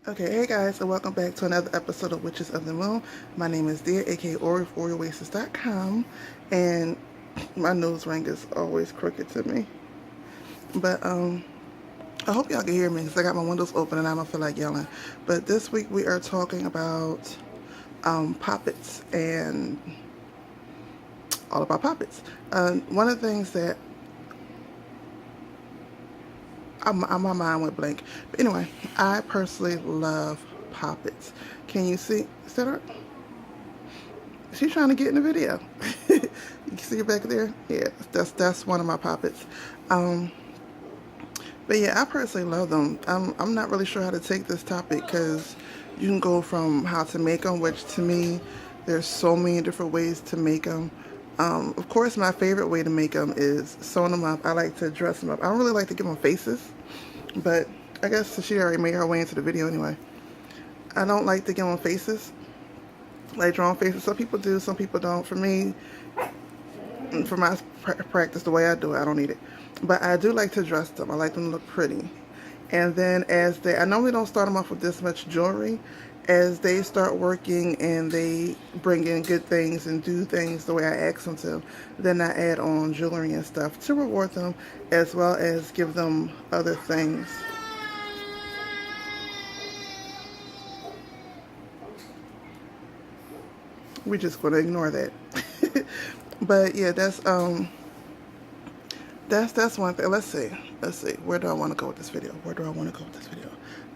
Okay, hey guys, and welcome back to another episode of Witches of the Moon. My name is Dia, aka Ori of OASIS.com, and my nose ring is always crooked to me. But I hope y'all can hear me because I got my windows open and I don't feel like yelling. But this week we are talking about poppets and all about poppets. One of the things that my mind went blank. But anyway, I personally love poppets. Can you see? Is that her? She's trying to get in the video. You see her back there? Yeah, that's one of my poppets. Um, but yeah, I personally love them. I'm not really sure how to take this topic because you can go from how to make them, which to me, there's so many different ways to make them. Of course, my favorite way to make them is sewing them up. I like to dress them up. I don't really like to give them faces, but I guess she already made her way into the video anyway. I don't like to give them faces, like drawing faces. Some people do, some people don't. For me, for my practice, the way I do it, I don't need it. But I do like to dress them. I like them to look pretty. And then I normally don't start them off with this much jewelry. As they start working and they bring in good things and do things the way I ask them to, then I add on jewelry and stuff to reward them as well as give them other things. We're just going to ignore that. But yeah, that's one thing. Let's see. Where do I want to go with this video?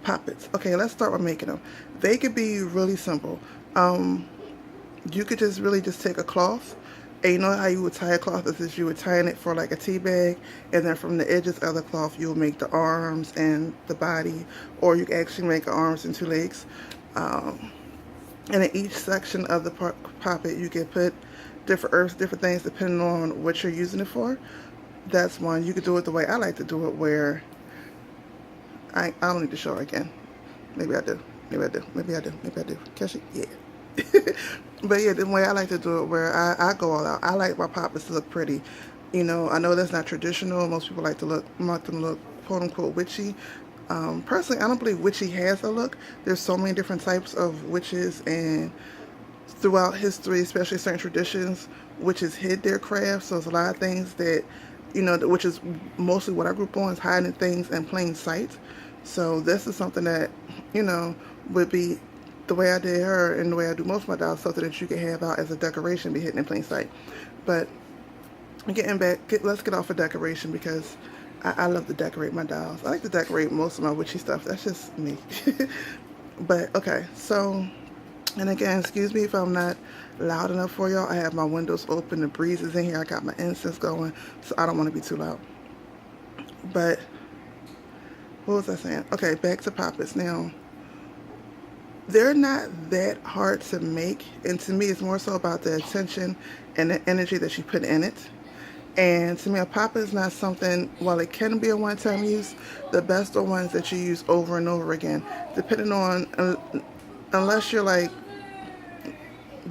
Poppets. Okay, let's start with making them. They could be really simple. You could just really just take a cloth, and you know how you would tie a cloth is you would tie it for like a tea bag, and then from the edges of the cloth you will make the arms and the body, or you can actually make arms and two legs. And in each section of the poppet you can put different herbs, different things depending on what you're using it for. That's one. You could do it the way I like to do it, where I don't need to show her again. Maybe I do. Catch it? Yeah. But yeah, the way I like to do it, where I go all out. I like my poppets to look pretty. You know, I know that's not traditional. Most people like them to look quote unquote witchy. Personally, I don't believe witchy has a look. There's so many different types of witches, and throughout history, especially certain traditions, witches hid their craft. So there's a lot of things that, you know, which is mostly what I grew up on, is hiding things in plain sight. So this is something that, you know, would be the way I did her and the way I do most of my dolls, something that you can have out as a decoration, be hidden in plain sight. But getting back, let's get off of decoration because I love to decorate my dolls. I like to decorate most of my witchy stuff. That's just me. But okay, so, and again, excuse me if I'm not loud enough for y'all. I have my windows open, the breeze is in here, I got my incense going, so I don't want to be too loud. But what was I saying? Okay, back to poppets. Now, they're not that hard to make, and to me it's more so about the attention and the energy that you put in it. And to me, a poppet is not something, while it can be a one-time use, the best are ones that you use over and over again, depending on, unless you're like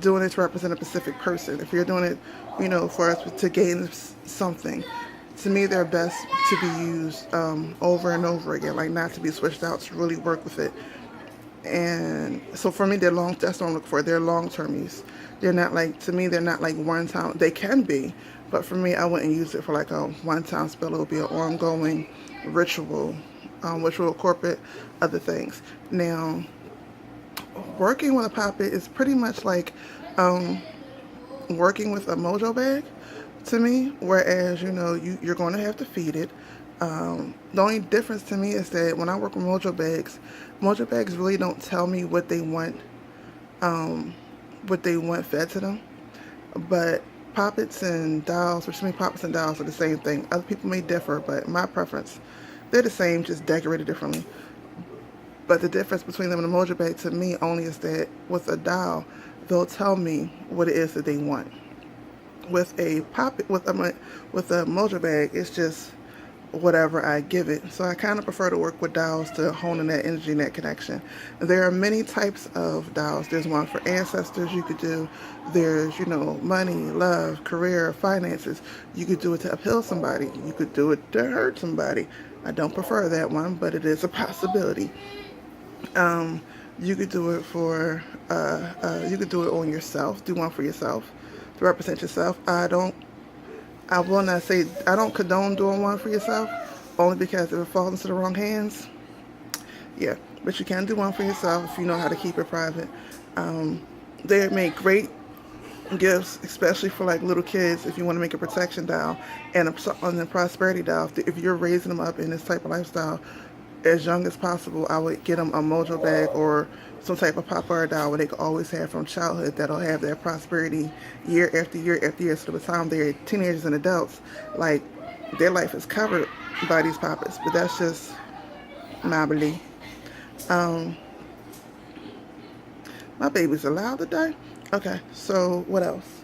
doing it to represent a specific person. If you're doing it, you know, for us to gain something, to me they're best to be used over and over again, like not to be switched out, to really work with it. And so for me, that's what I'm looking for. They're long-term use. They're not like, to me, they're not like one-time. They can be, but for me, I wouldn't use it for like a one-time spell. It would be an ongoing ritual, which will incorporate other things. Now, working with a poppet is pretty much like working with a mojo bag to me, whereas, you know, you're going to have to feed it. The only difference to me is that when I work with mojo bags really don't tell me what they want fed to them. But poppets and dolls, which to me poppets and dolls are the same thing. Other people may differ, but my preference, they're the same, just decorated differently. But the difference between them and a mojo bag to me only is that with a doll, they'll tell me what it is that they want. With a poppet, with a mojo bag, it's just whatever I give it. So I kind of prefer to work with dolls to hone in that energy and that connection. There are many types of dolls. There's one for ancestors you could do. There's, you know, money, love, career, finances. You could do it to uphill somebody. You could do it to hurt somebody. I don't prefer that one, but it is a possibility. You could do it for, you could do it on yourself. Do one for yourself to represent yourself. I will not say, I don't condone doing one for yourself, only because if it falls into the wrong hands, yeah. But you can do one for yourself if you know how to keep it private. They make great gifts, especially for like little kids, if you want to make a protection doll and a prosperity doll. If you're raising them up in this type of lifestyle, as young as possible, I would get them a mojo bag or some type of pop-art doll where they can always have from childhood that'll have their prosperity year after year after year. So by the time they're teenagers and adults, like their life is covered by these poppets. But that's just my belief. My baby's allowed to die. Okay, so what else?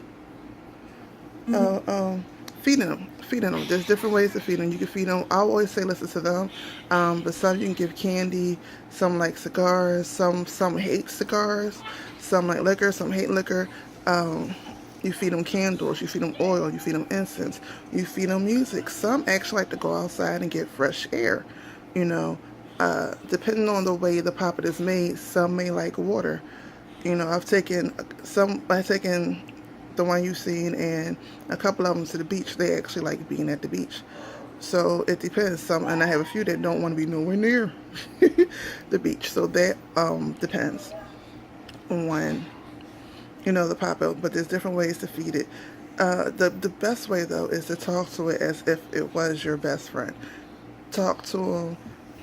Feeding them. Feeding them. There's different ways to feed them. You can feed them. I always say listen to them. But some you can give candy. Some like cigars. Some hate cigars. Some like liquor. Some hate liquor. You feed them candles. You feed them oil. You feed them incense. You feed them music. Some actually like to go outside and get fresh air. You know, depending on the way the poppet is made, some may like water. You know, I've taken the one you've seen and a couple of them to the beach. They actually like being at the beach. So it depends. And I have a few that don't want to be nowhere near the beach. So that depends on, you know, the pop-up. But there's different ways to feed it. The best way, though, is to talk to it as if it was your best friend. Talk to them.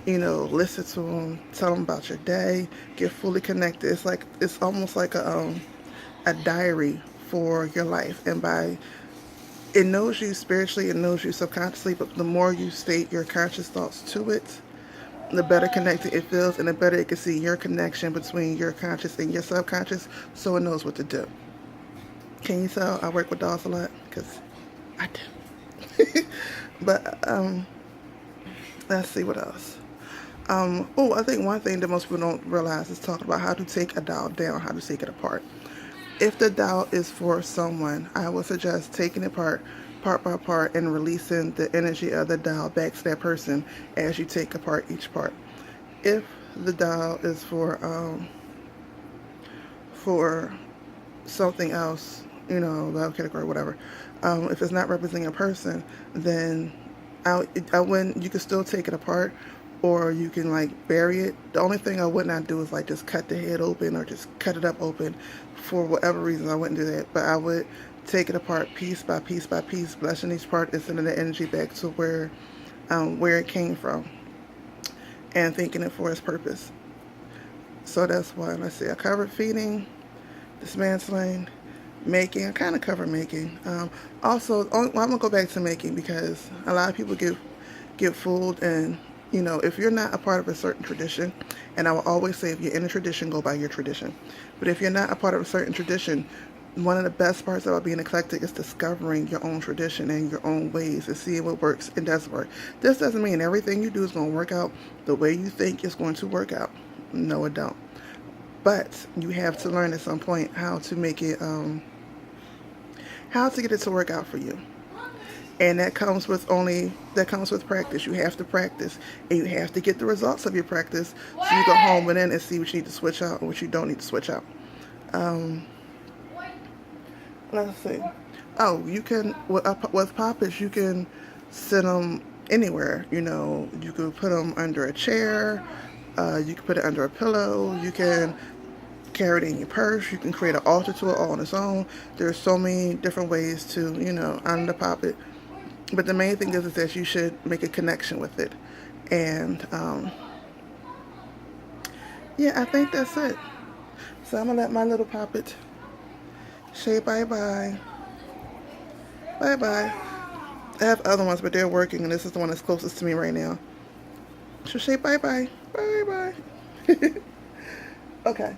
You know, listen to them, tell them about your day, get fully connected. It's almost like a diary for your life. And it knows you spiritually, it knows you subconsciously, but the more you state your conscious thoughts to it, the better connected it feels, and the better it can see your connection between your conscious and your subconscious, so it knows what to do. Can you tell I work with dolls a lot? Because I do. But let's see what else. I think one thing that most people don't realize is talking about how to take a doll down, how to take it apart. If the doll is for someone, I would suggest taking it part by part and releasing the energy of the doll back to that person as you take apart each part. If the doll is for something else, you know, love category, whatever, if it's not representing a person, then you can still take it apart, or you can like bury it. The only thing I would not do is like just cut the head open or just cut it up open. For whatever reason, I wouldn't do that. But I would take it apart piece by piece by piece, blessing each part and sending the energy back to where it came from, and thanking it for its purpose. So that's why I say I covered feeding, dismantling, making. I kind of covered making. Also, I'm gonna go back to making because a lot of people get fooled. And you know, if you're not a part of a certain tradition, and I will always say if you're in a tradition, go by your tradition. But if you're not a part of a certain tradition, one of the best parts about being eclectic is discovering your own tradition and your own ways and seeing what works and doesn't work. This doesn't mean everything you do is going to work out the way you think it's going to work out. No, it don't. But you have to learn at some point how to make it, how to get it to work out for you. And that comes with practice. You have to practice, and you have to get the results of your practice, so you go home and see what you need to switch out and what you don't need to switch out. Let's see. Oh, you can with Poppets, you can send them anywhere. You know, you could put them under a chair. You can put it under a pillow. You can carry it in your purse. You can create an altar to it all on its own. There's so many different ways to, you know, honor the Poppet. But the main thing is that you should make a connection with it. And, yeah, I think that's it. So I'm going to let my little Poppet say bye-bye. Bye-bye. I have other ones, but they're working, and this is the one that's closest to me right now. So say bye-bye. Bye-bye. Okay.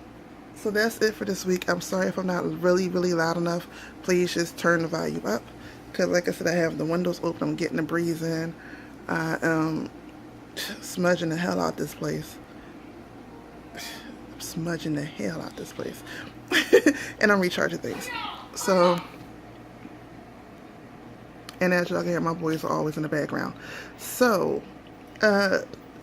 So that's it for this week. I'm sorry if I'm not really, really loud enough. Please just turn the volume up. Because like I said, I have the windows open. I'm getting the breeze in. I am smudging the hell out this place. I'm smudging the hell out this place. And I'm recharging things. So, and as y'all can hear, my boys are always in the background. So,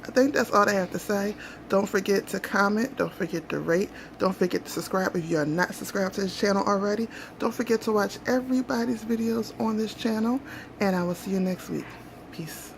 I think that's all I have to say. Don't forget to comment. Don't forget to rate. Don't forget to subscribe if you are not subscribed to this channel already. Don't forget to watch everybody's videos on this channel. And I will see you next week. Peace.